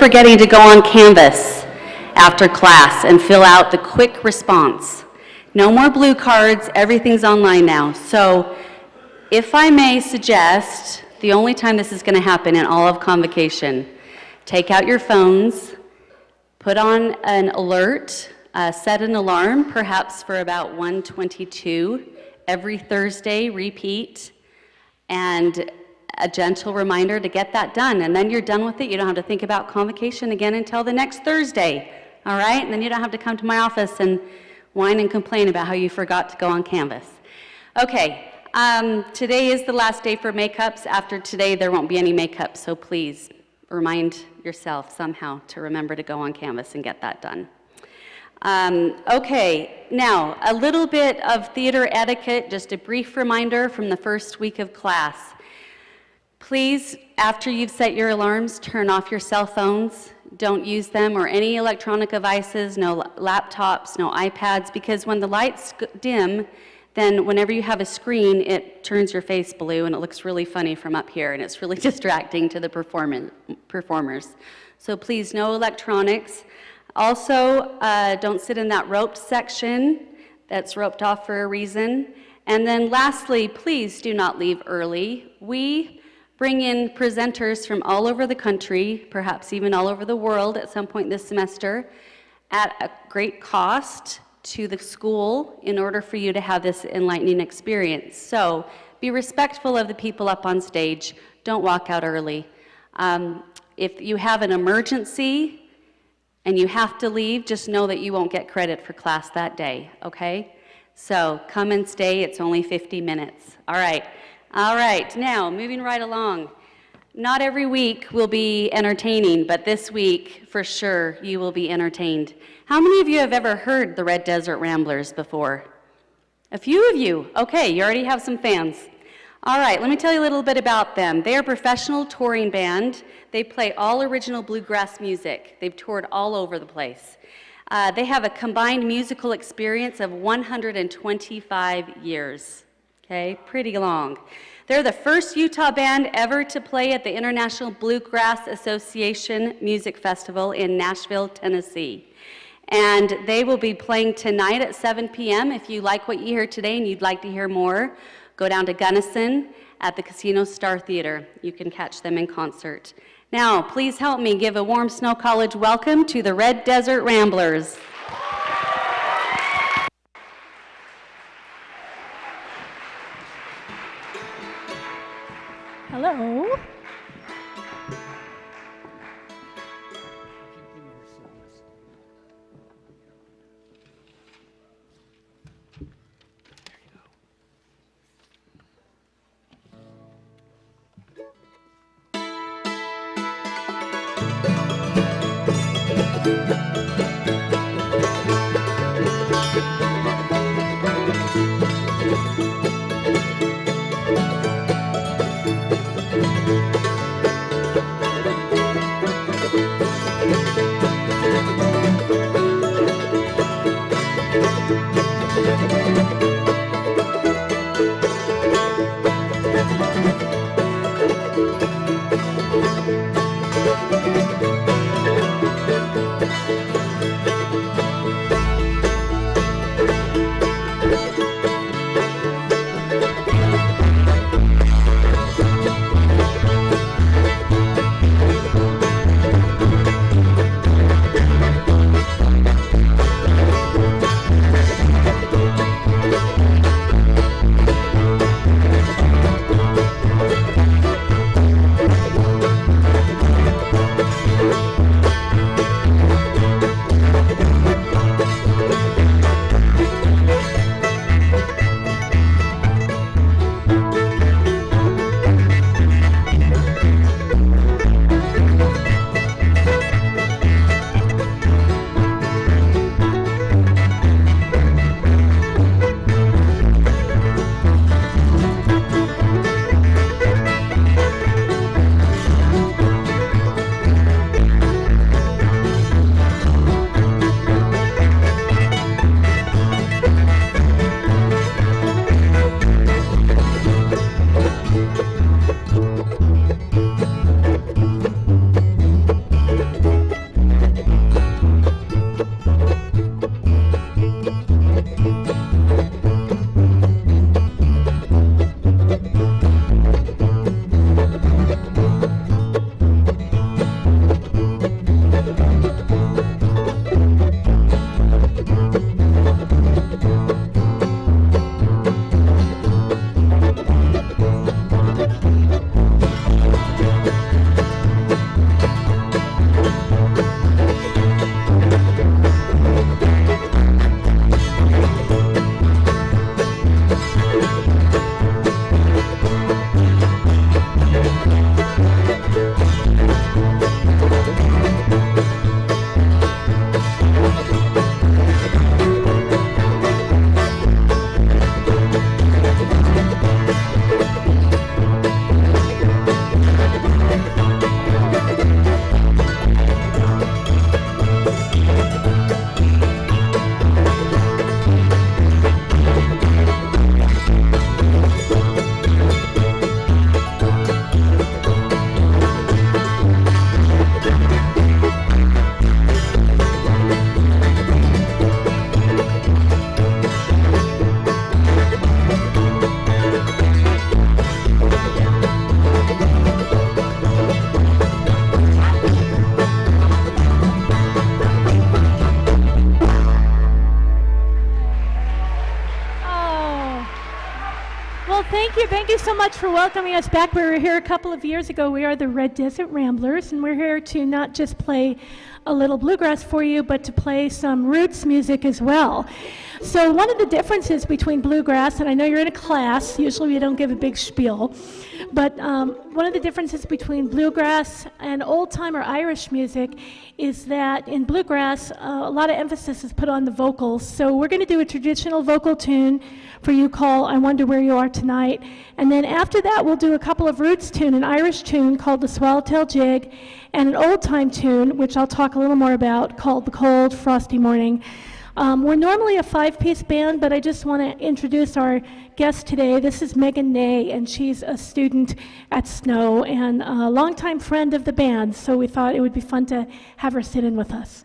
forgetting to go on Canvas after class and fill out the quick response. No more blue cards, everything's online now. So if I may suggest, the only time this is going to happen in all of Convocation, take out your phones, put on an alert, set an alarm, perhaps for about 1:22 every Thursday, repeat, and a gentle reminder to get that done. And then you're done with it. You don't have to think about Convocation again until the next Thursday, all right? And then you don't have to come to my office and whine and complain about how you forgot to go on Canvas. Okay, today is the last day for makeups. After today, there won't be any makeup, so please remind yourself somehow to remember to go on Canvas and get that done. Okay, now a little bit of theater etiquette, just a brief reminder from the first week of class. Please, after you've set your alarms, turn off your cell phones. Don't use them or any electronic devices, no laptops, no iPads, because when the lights dim, then whenever you have a screen, it turns your face blue and it looks really funny from up here, and it's really distracting to the performers. So please, no electronics. Also, don't sit in that roped section that's roped off for a reason. And then lastly, please do not leave early. We bring in presenters from all over the country, perhaps even all over the world at some point this semester, at a great cost to the school in order for you to have this enlightening experience. So be respectful of the people up on stage. Don't walk out early. If you have an emergency and you have to leave, just know that you won't get credit for class that day, okay? So come and stay, it's only 50 minutes. All right, now moving right along. Not every week will be entertaining, but this week, for sure, you will be entertained. How many of you have ever heard the Red Desert Ramblers before? A few of you. Okay, you already have some fans. All right, let me tell you a little bit about them. They are a professional touring band. They play all original bluegrass music. They've toured all over the place. They have a combined musical experience of 125 years. Okay, pretty long. They're the first Utah band ever to play at the International Bluegrass Association Music Festival in Nashville, Tennessee. And they will be playing tonight at 7 p.m. If you like what you hear today and you'd like to hear more, go down to Gunnison at the Casino Star Theater. You can catch them in concert. Now, please help me give a warm Snow College welcome to the Red Desert Ramblers. Hello. Thank you so much for welcoming us back. We were here a couple of years ago. We are the Red Desert Ramblers, and we're here to not just play a little bluegrass for you, but to play some roots music as well. So one of the differences between bluegrass, and I know you're in a class, usually we don't give a big spiel, but one of the differences between bluegrass and old-time or Irish music is that in bluegrass, a lot of emphasis is put on the vocals. So we're going to do a traditional vocal tune for you called I Wonder Where You Are Tonight. And then after that, we'll do a couple of roots tune, an Irish tune called the Swallowtail Jig, and an old-time tune, which I'll talk a little more about, called The Cold Frosty Morning. We're normally a 5-piece band, but I just want to introduce our guest today. This is Megan Ney, and she's a student at Snow and a longtime friend of the band, so we thought it would be fun to have her sit in with us.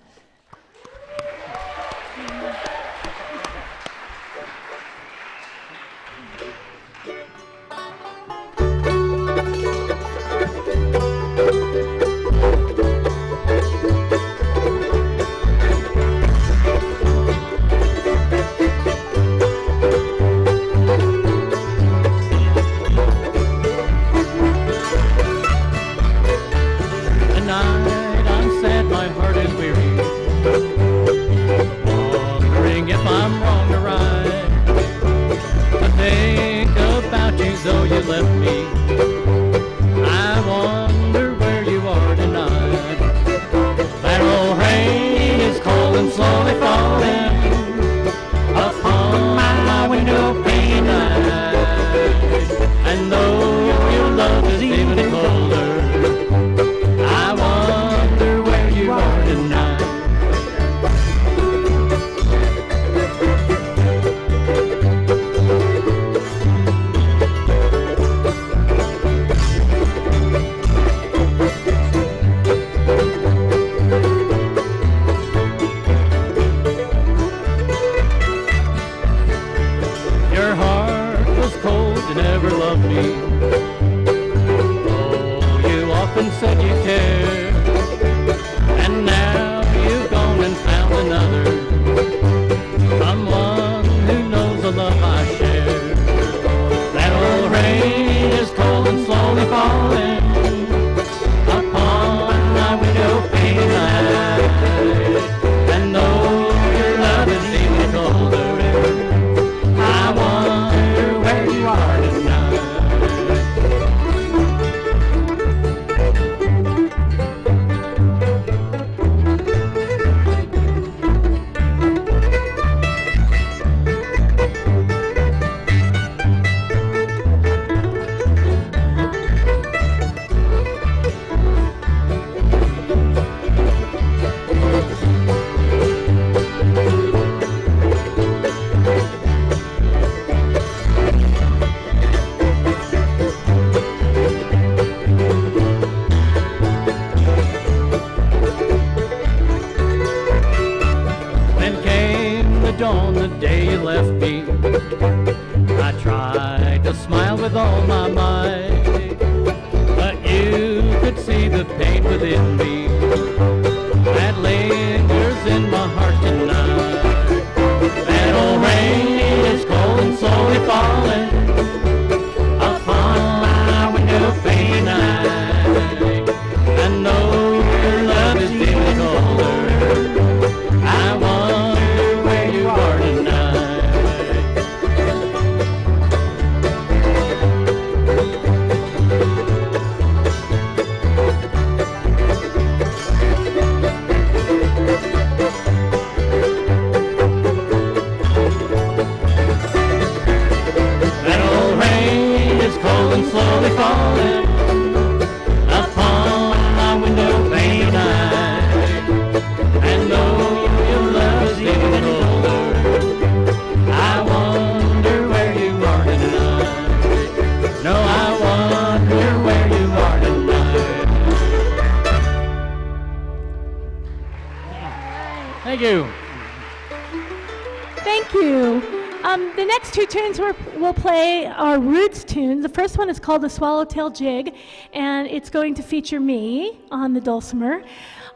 The next two tunes we'll play are roots tunes. The first one is called the Swallowtail Jig, and it's going to feature me on the dulcimer.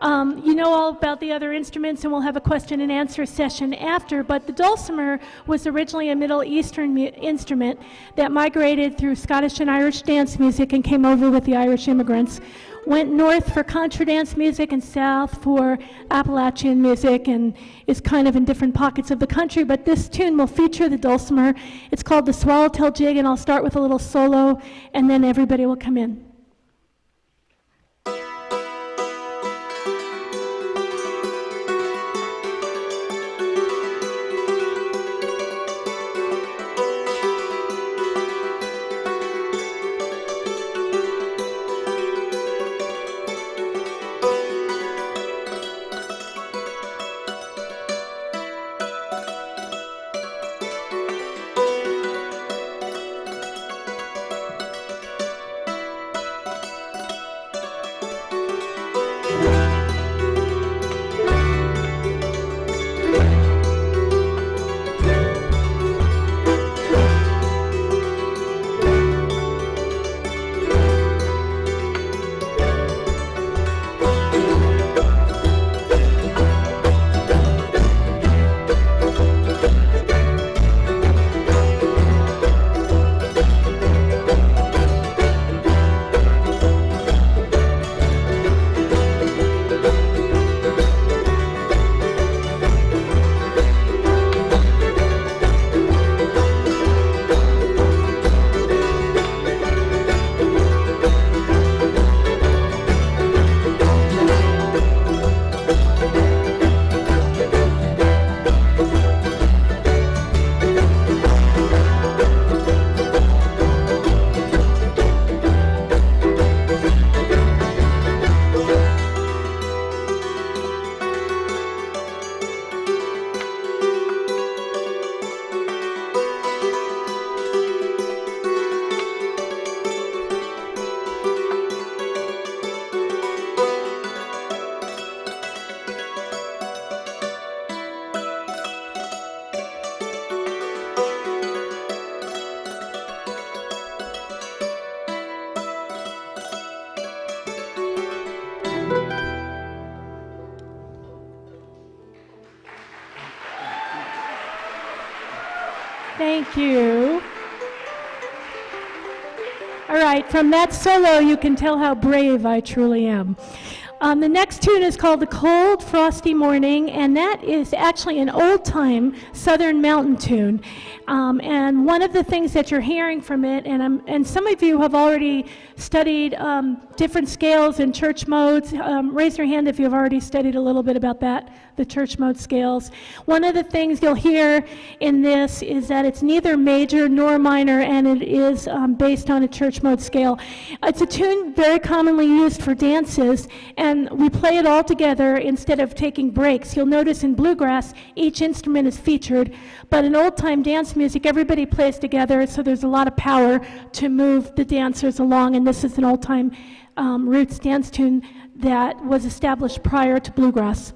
You know all about the other instruments, and we'll have a question and answer session after, but the dulcimer was originally a Middle Eastern instrument that migrated through Scottish and Irish dance music and came over with the Irish immigrants. Went north for contra dance music and south for Appalachian music, and is kind of in different pockets of the country, but this tune will feature the dulcimer. It's called the Swallowtail Jig, and I'll start with a little solo, and then everybody will come in. Thank you. All right, from that solo, you can tell how brave I truly am. The next tune is called The Cold, Frosty Morning, and that is actually an old-time Southern mountain tune. And one of the things that you're hearing from it, and some of you have already studied different scales and church modes. Raise your hand if you've already studied a little bit about that, the church mode scales. One of the things you'll hear in this is that it's neither major nor minor, and it is based on a church mode scale. It's a tune very commonly used for dances, and we play it all together instead of taking breaks. You'll notice in bluegrass, each instrument is featured, but in old-time dance music, everybody plays together, so there's a lot of power to move the dancers along, and this is an old-time roots dance tune that was established prior to bluegrass.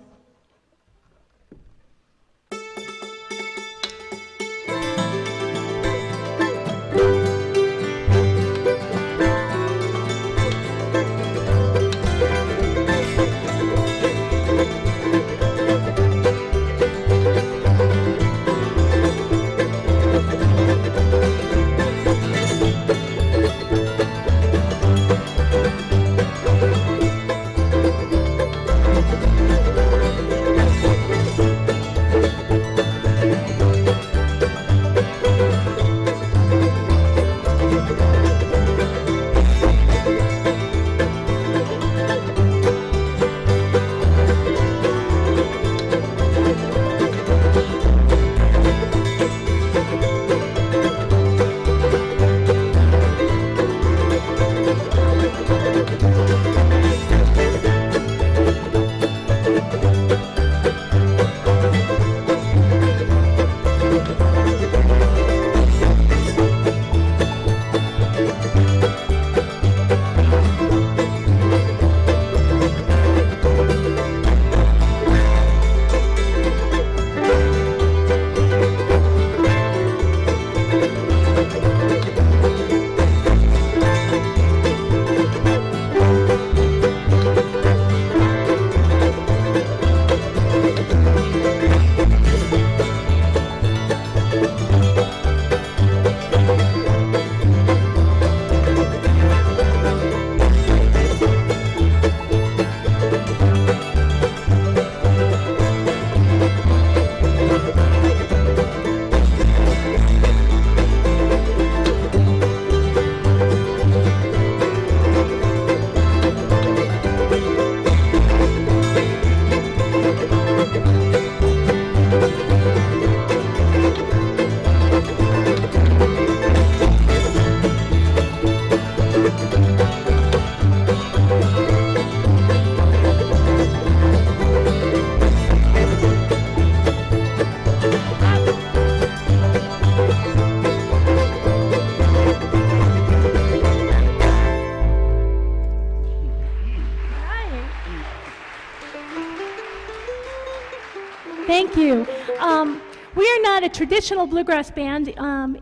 Thank you. We are not a traditional bluegrass band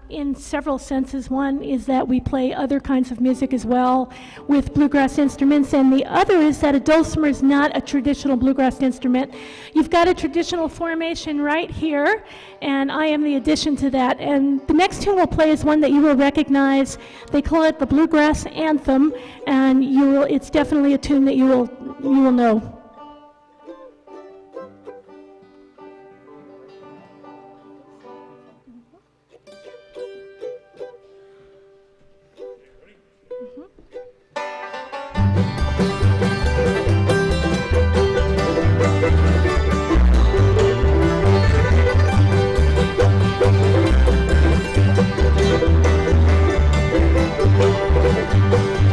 in several senses. One is that we play other kinds of music as well with bluegrass instruments, and the other is that a dulcimer is not a traditional bluegrass instrument. You've got a traditional formation right here, and I am the addition to that. And the next tune we'll play is one that you will recognize. They call it the Bluegrass Anthem, and it's definitely a tune that you will know.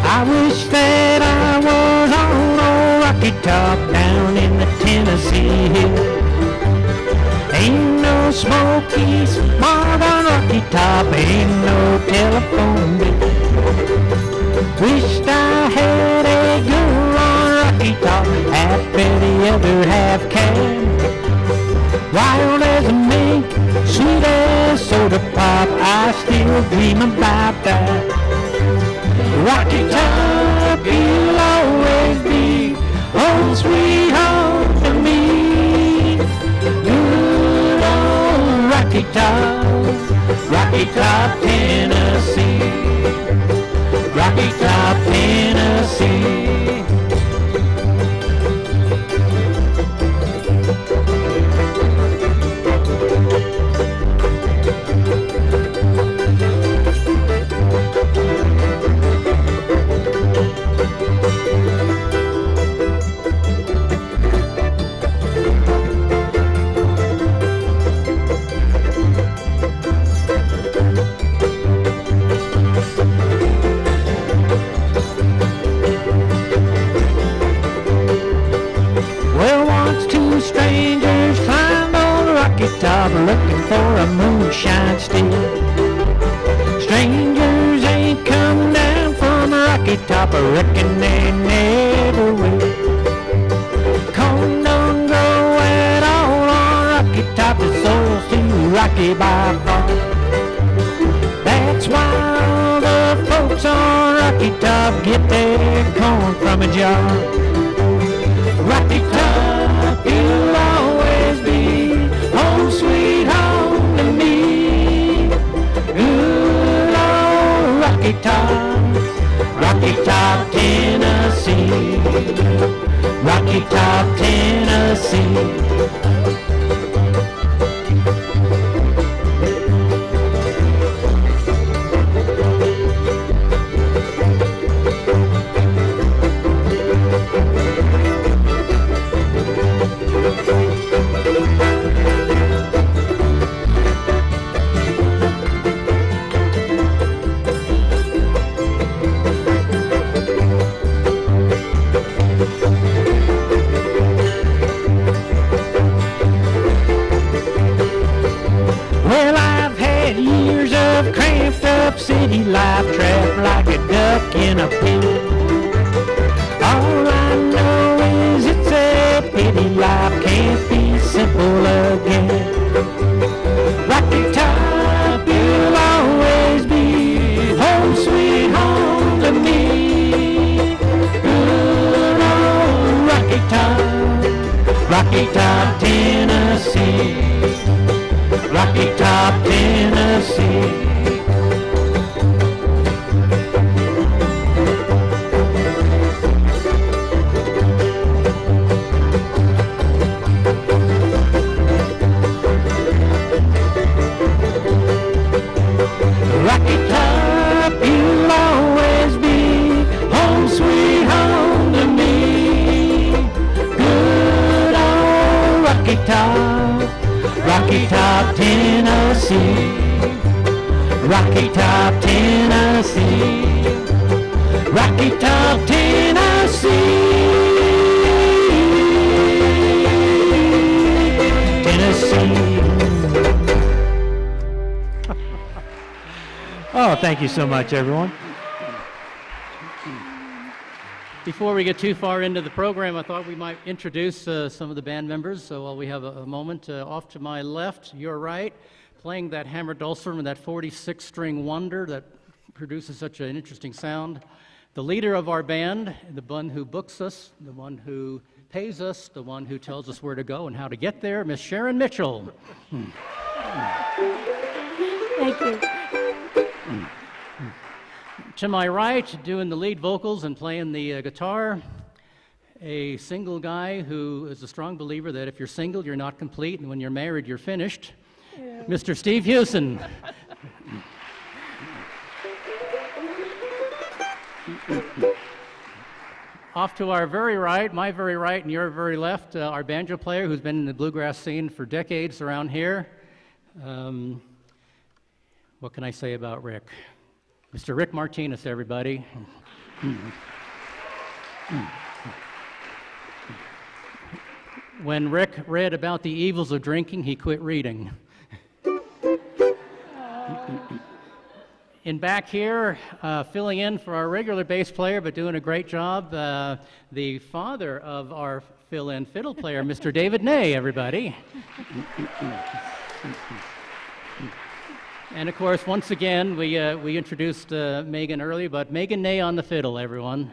I wish that I was on a rocky top down in the Tennessee hills. Ain't no smoky, smart on rocky top, ain't no telephone bill. Wished I had a girl on rocky top, half the other half can. Wild as a mink, sweet as soda pop, I still dream about that. Rocky Top, you'll always be home sweet home to me. Good old Rocky Top, Tennessee. Rocky Top, Tennessee. Strangers climbed on the rocky top looking for a moonshine still. Strangers ain't come down from the rocky top, I reckon they never will. Corn don't grow at all on rocky top, the soil's too rocky by far. That's why all the folks on rocky top get their corn from a jar. Rocky Top, you'll always be home sweet home to me. Good old Rocky Top, Tennessee. Rocky Top, Tennessee. City life trapped like a duck in a pit. All I know is it's a pity life can't be simple again. Rocky Top, you'll always be home sweet home to me. Good old Rocky Top, Tennessee. Rocky Top, Tennessee. Rocky Top, you'll always be home sweet home to me. Good old Rocky Top, Tennessee. Rocky Top, Tennessee. Rocky Top, Tennessee. Tennessee. Oh, thank you so much, everyone. Before we get too far into the program, I thought we might introduce some of the band members. So while we have a moment, off to my left, your right, playing that hammer dulcimer, that 46-string wonder that produces such an interesting sound. The leader of our band, the one who books us, the one who pays us, the one who tells us where to go and how to get there, Miss Sharon Mitchell. Thank you. To my right, doing the lead vocals and playing the guitar, a single guy who is a strong believer that if you're single, you're not complete, and when you're married, you're finished, Mr. Steve Hewson. Off to our very right, my very right and your very left, our banjo player who's been in the bluegrass scene for decades around here. What can I say about Rick? Mr. Rick Martinez, everybody. When Rick read about the evils of drinking, he quit reading. And back here, filling in for our regular bass player, but doing a great job, the father of our fill-in fiddle player, Mr. David Ney, everybody. And of course, once again, we introduced Megan earlier, but Megan Ney on the fiddle, everyone.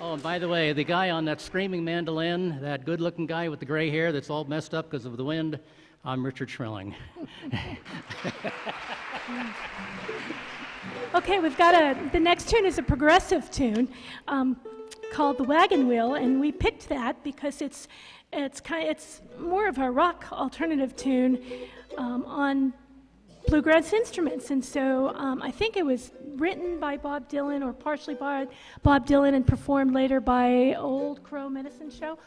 Oh, and by the way, the guy on that screaming mandolin, that good-looking guy with the gray hair that's all messed up because of the wind, I'm Richard Schrilling. Okay, we've got the next tune is a progressive tune called The Wagon Wheel, and we picked that because it's more of a rock alternative tune on bluegrass instruments, and so I think it was written by Bob Dylan or partially by Bob Dylan and performed later by Old Crow Medicine Show.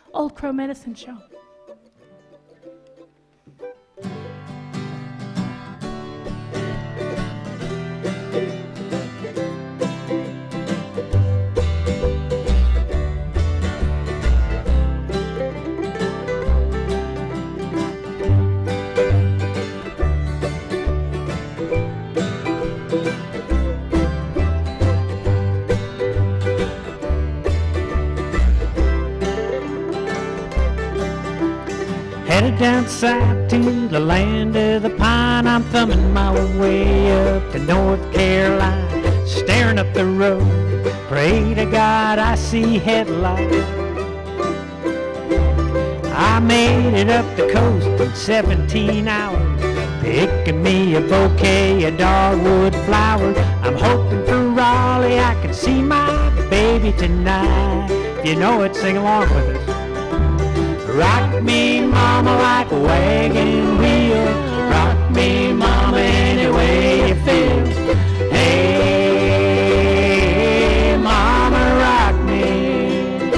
Headed down south to the land of the pine. I'm thumbing my way up to North Carolina, staring up the road. Pray to God I see headlights. I made it up the coast in 17 hours, picking me a bouquet of dogwood flowers. I'm hoping for Raleigh I can see my baby tonight. If you know it, sing along with us. Rock me, mama, like a wagon wheel. Rock me, mama, any way you feel. Hey, mama, rock me.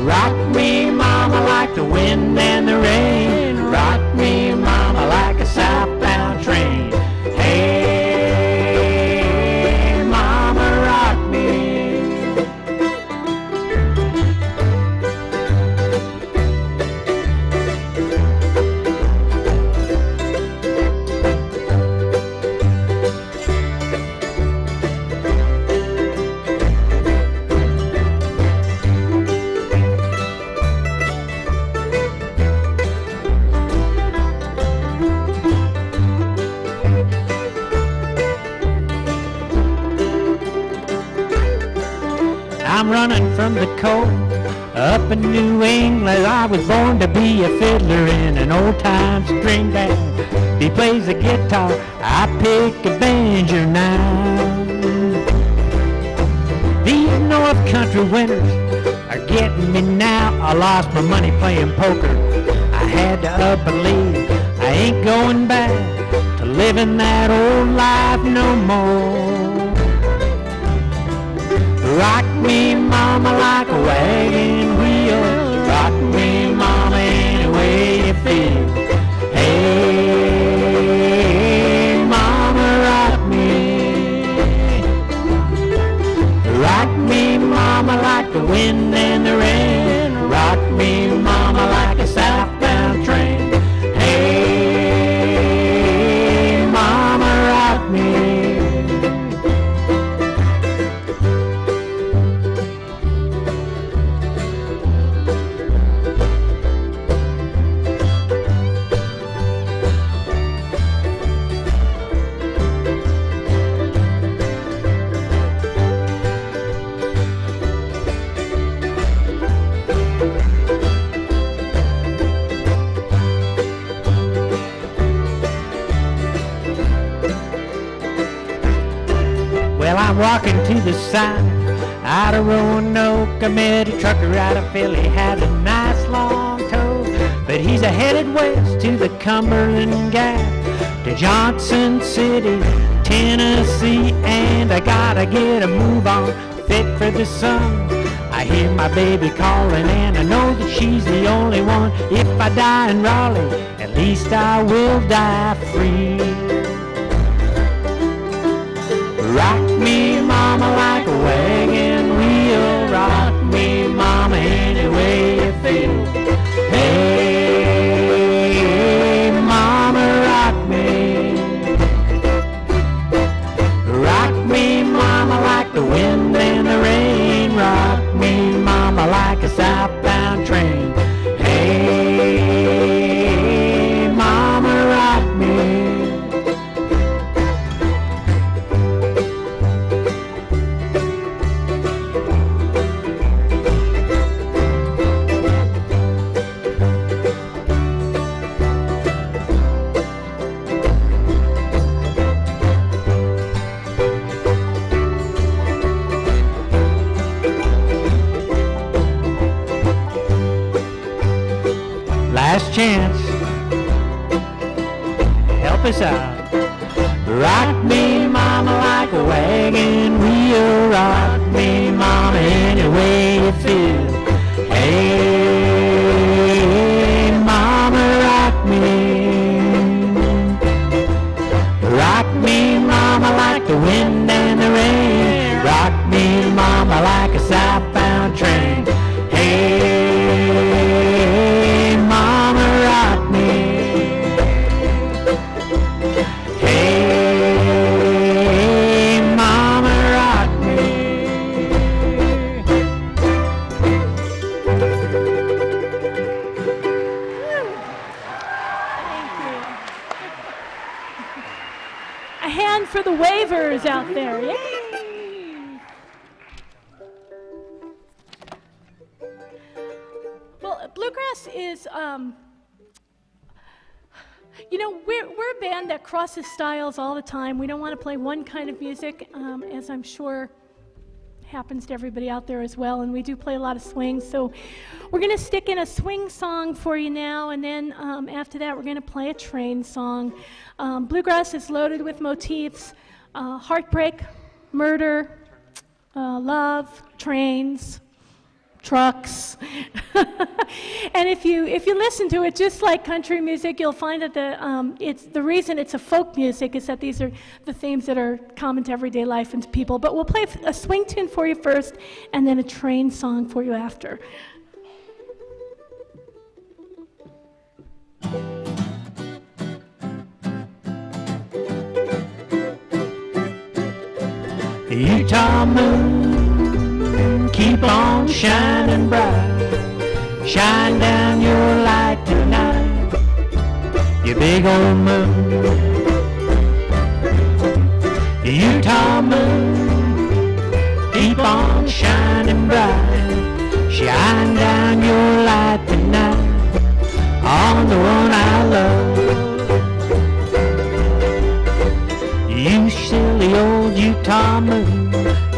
Rock me, mama, like the wind and the rain. Rock me, mama, like a southbound train. Hey, mama, rock me. I'm running from the cold up in New England. I was born to be a fiddler in an old-time string band. He plays the guitar, I pick a banjo now. These North Country winters are getting me now. I lost my money playing poker. I had to up and leave. I ain't going back to living that old life no more. Rock me, mama, like a wagon wheel. Rock me, mama, any way you feel. Hey, mama, rock me. Rock me, mama, like the wind and the rain. Rock me, mama, like a southbound train. Hey, mama, rock me. walking to the sign. Out of Roanoke, I met a trucker out of Philly, had a nice long tow. But he's a headed west to the Cumberland Gap, to Johnson City, Tennessee, and I gotta get a move on, fit for the sun. I hear my baby calling and I know that she's the only one. If I die in Raleigh, at least I will die free. Rock me, mama, like a wagon wheel. Rock me, mama, any way you feel. Hey, mama, rock me. Rock me, mama, like the wind and the rain. Rock me, mama, like a southbound train. Hey, mama, rock me. Last chance, help us out. Rock me, mama, like a wagon wheel. Rock me, mama, any way you feel. Hey, mama, rock me. Rock me, mama, like the wind and the rain. Rock me, mama, like a southbound train. Hey, mama, rock me. Hey, mama, rock me. Thank you. A hand for the wavers out there. Yay! Well, bluegrass is, you know, we're a band that crosses styles all the time. We don't want to play one kind of music, as I'm sure happens to everybody out there as well, and we do play a lot of swings. So we're going to stick in a swing song for you now, and then after that we're going to play a train song. Bluegrass is loaded with motifs, heartbreak, murder, love, trains, trucks. And if you listen to it just like country music, you'll find that the reason it's a folk music is that these are the themes that are common to everyday life and to people. But we'll play a swing tune for you first and then a train song for you after. Utah moon, keep on shining bright. Shine down your light tonight, you big old moon. Utah moon, keep on shining bright. Shine down your light tonight on the one I love. You silly old Utah moon,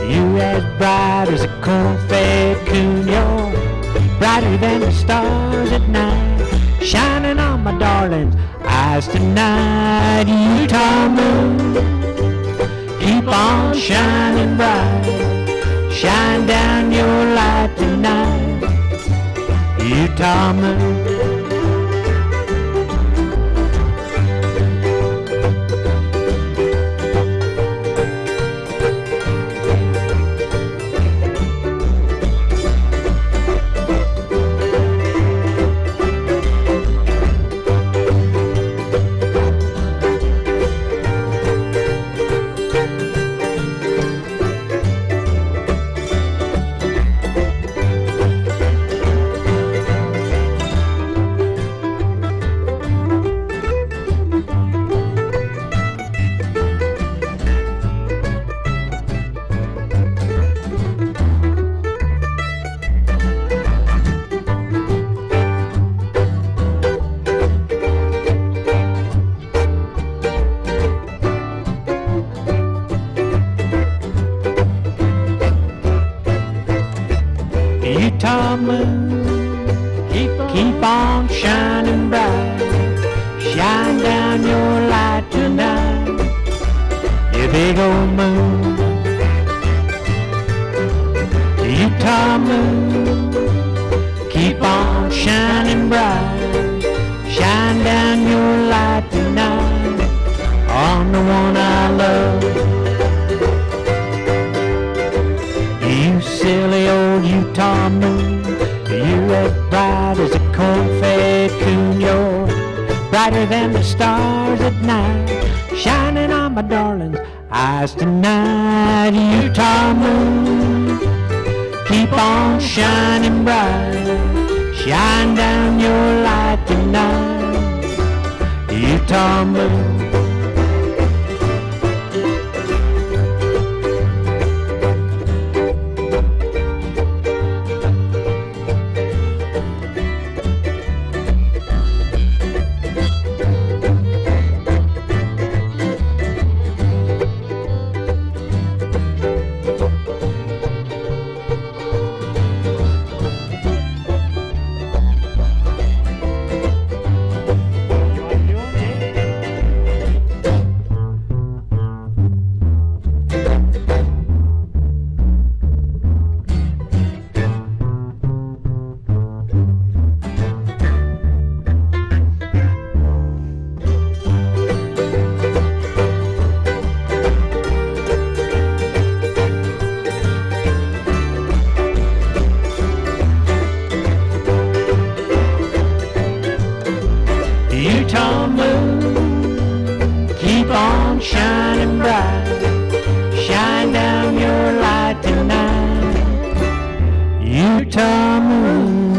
you as bright as a corn-fed coon. You're brighter than the stars at night, shining on my darling's eyes tonight. Utah moon, keep on shining bright. Shine down your light tonight, Utah moon. Utah moon, keep on shining bright. Shine down your light tonight, you big old moon. Utah moon, keep on shining bright. Shine down your light tonight on the one I love. You silly old Utah moon, you're as bright as a corn-fed coon. You're brighter than the stars at night, shining on my darling's eyes tonight. Utah moon, keep on shining bright. Shine down your light tonight, Utah moon. Utah moon, keep on shining bright. Shine down your light tonight, Utah moon.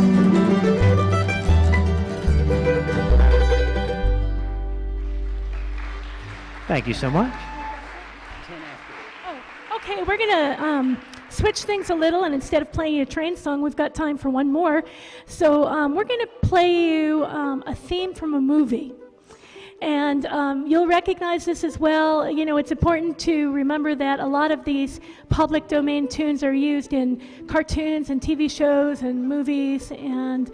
Thank you so much. Okay, we're going to switch things a little, and instead of playing a train song, we've got time for one more. So we're going to play you a theme from a movie. And you'll recognize this as well. You know, it's important to remember that a lot of these public domain tunes are used in cartoons and TV shows and movies, and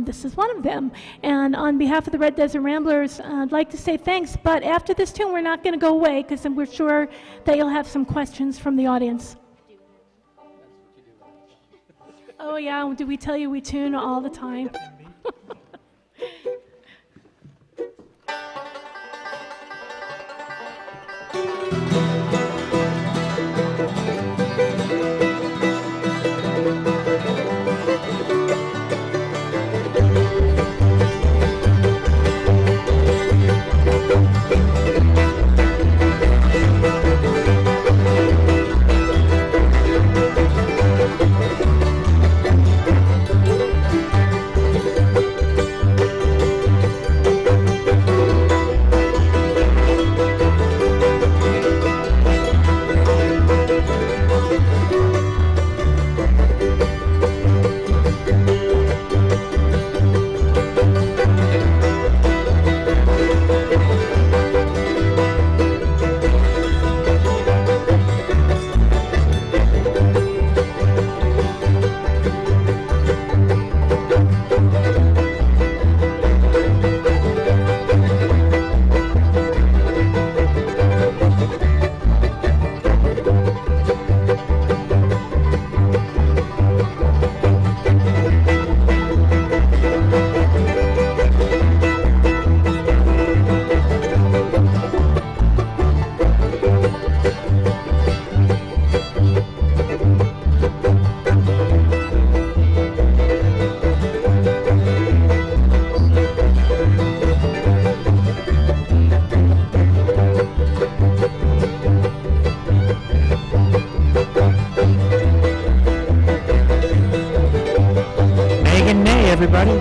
this is one of them. And on behalf of the Red Desert Ramblers, I'd like to say thanks, but after this tune, we're not going to go away, because we're sure that you'll have some questions from the audience. Oh yeah, do we tell you we tune all the time? Everybody.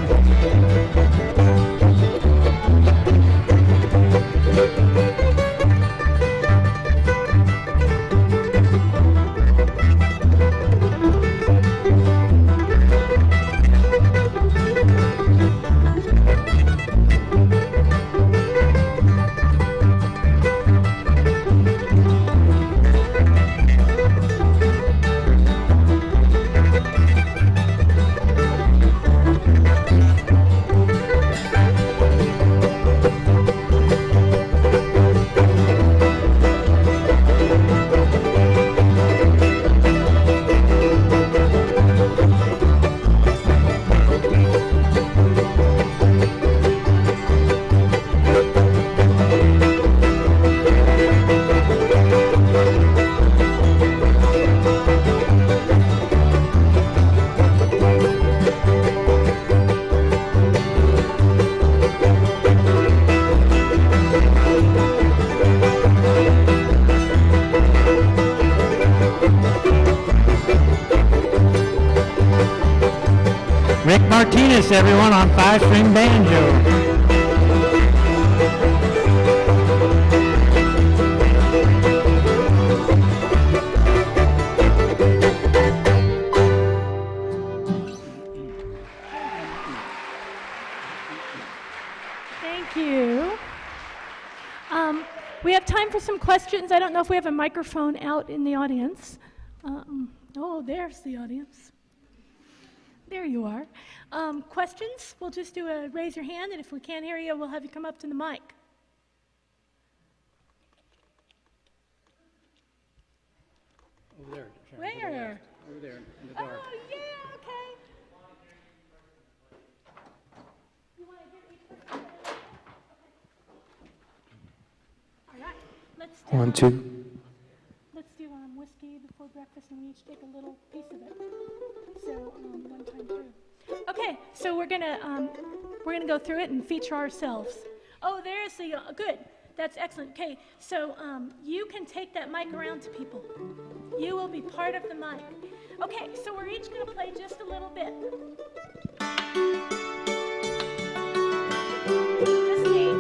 Rick Martinez, everyone, on 5-string banjo. Thank you. We have time for some questions. I don't know if we have a microphone out in the audience. Oh, there's the audience. There you are. Questions? We'll just do a raise your hand, and if we can't hear you, we'll have you come up to the mic. Over there. Sharon, Where? over there in the dark. Oh, yeah, okay. You want to get me first? Okay. All right, let's do 1, 2. Let's do whiskey before breakfast, and we each take a little piece of it. So one time through. Okay, so we're gonna go through it and feature ourselves. Oh, there's the good. That's excellent. Okay, so you can take that mic around to people. You will be part of the mic. Okay, so we're each gonna play just a little bit. Just me.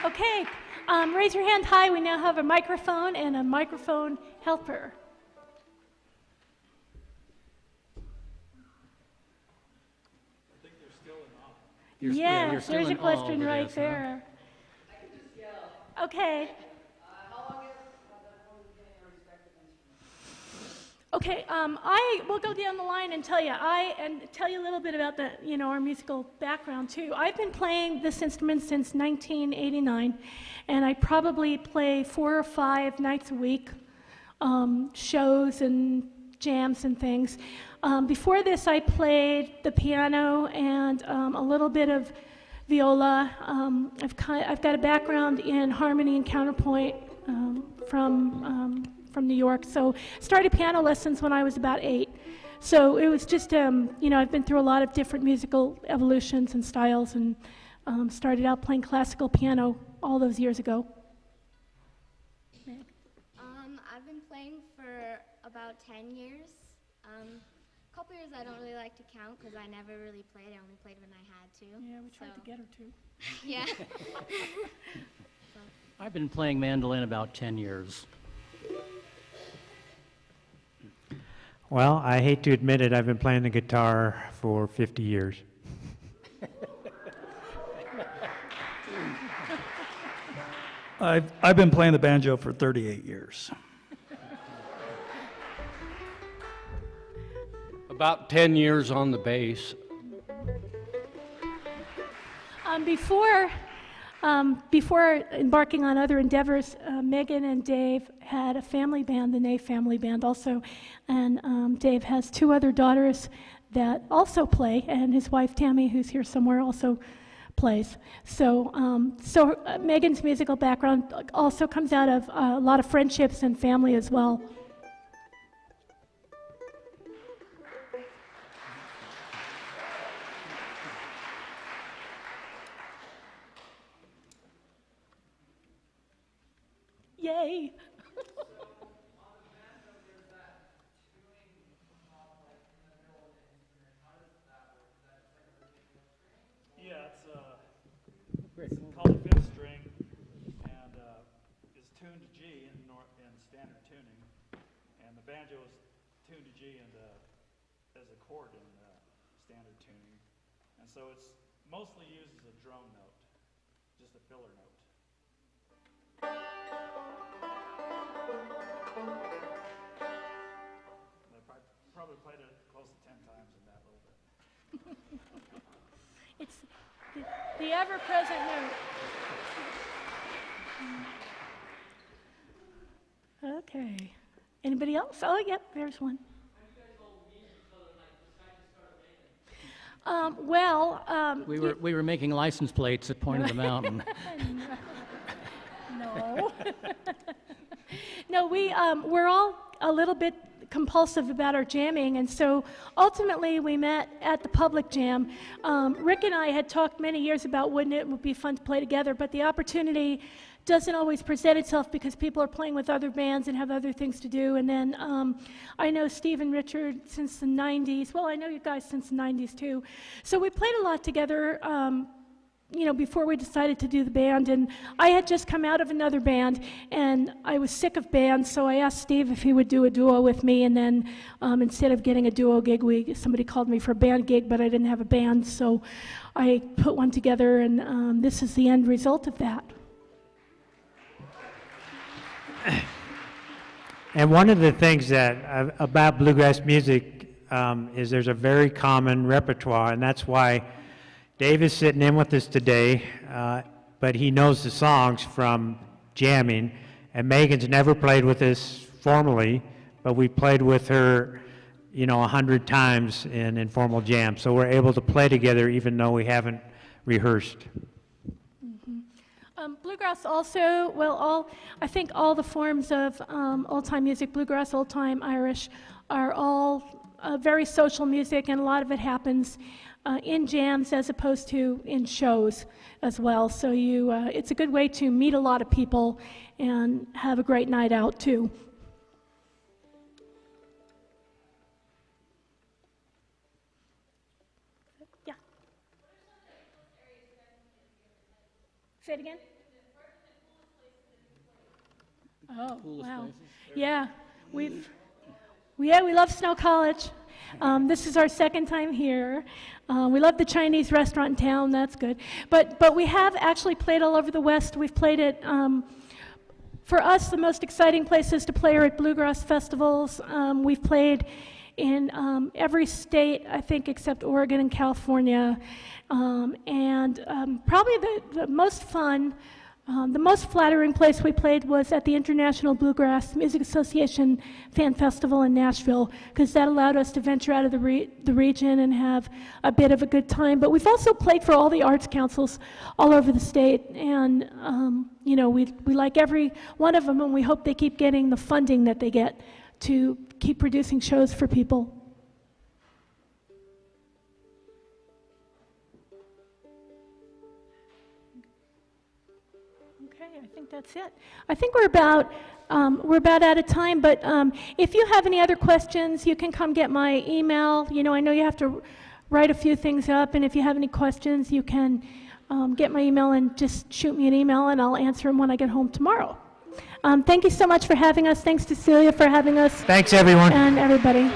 Okay, raise your hand high. We now have a microphone and a microphone helper. You're Yes, still there's a in awe question over right this, huh? there. Okay. Okay, I will go down the line and tell you a little bit about our musical background too. I've been playing this instrument since 1989, and I probably play 4 or 5 nights a week, shows and jams and things. Before this, I played the piano and a little bit of viola. I've got a background in harmony and counterpoint from New York. So started piano lessons when I was about 8. So it was just, I've been through a lot of different musical evolutions and styles, and started out playing classical piano all those years ago. I've been playing for about 10 years. A couple years I don't really like to count because I never really played. I only played when I had to. Yeah, we tried to get her to. Yeah. I've been playing mandolin about 10 years. Well, I hate to admit it, I've been playing the guitar for 50 years. I've been playing the banjo for 38 years. About 10 years on the bass. Before embarking on other endeavors, Megan and Dave had a family band, the Ney family band also, and Dave has 2 other daughters that also play, and his wife Tammy, who's here somewhere, also plays. So Megan's musical background also comes out of a lot of friendships and family as well. Yay! Yeah, it's called a 5th string, and is tuned to G in standard tuning, and the banjo is tuned to G and as a chord in standard tuning, and so it's mostly used as a drone note, just a filler note. played it close to 10 times in that little bit. It's the ever-present note. Okay. Anybody else? Oh, yep, there's one. We were making license plates at Point of the Mountain. No. No, we're all a little bit compulsive about our jamming, and so ultimately we met at the public jam. Rick and I had talked many years about wouldn't it would be fun to play together, but the opportunity doesn't always present itself because people are playing with other bands and have other things to do. And then I know Steve and Richard since the 90s. Well, I know you guys since the 90s too. So we played a lot together, before we decided to do the band. And I had just come out of another band, and I was sick of bands, so I asked Steve if he would do a duo with me. And then instead of getting a duo gig, somebody called me for a band gig, but I didn't have a band, so I put one together, and this is the end result of that. And one of the things that about bluegrass music is there's a very common repertoire, and that's why Dave is sitting in with us today, but he knows the songs from jamming, and Megan's never played with us formally, but we played with her 100 times in informal jam, so we're able to play together even though we haven't rehearsed. Bluegrass also, I think all the forms of old-time music, bluegrass, old-time, Irish, are all very social music, and a lot of it happens in jams as opposed to in shows as well. So it's a good way to meet a lot of people and have a great night out too. Yeah. Say it again. Oh, wow. Yeah, we love Snow College. This is our second time here. We love the Chinese restaurant in town, that's good. But we have actually played all over the West. We've played at, for us, the most exciting places to play are at bluegrass festivals. We've played in every state, I think, except Oregon and California. And probably the most fun, the most flattering place we played was at the International Bluegrass Music Association Fan Festival in Nashville, because that allowed us to venture out of the region and have a bit of a good time. But we've also played for all the arts councils all over the state, and we like every one of them, and we hope they keep getting the funding that they get to keep producing shows for people. I think that's it. I think we're about out of time, but if you have any other questions, you can come get my email. I know you have to write a few things up, and if you have any questions, you can get my email and just shoot me an email, and I'll answer them when I get home tomorrow. Thank you so much for having us. Thanks to Celia for having us. Thanks, everyone. And everybody.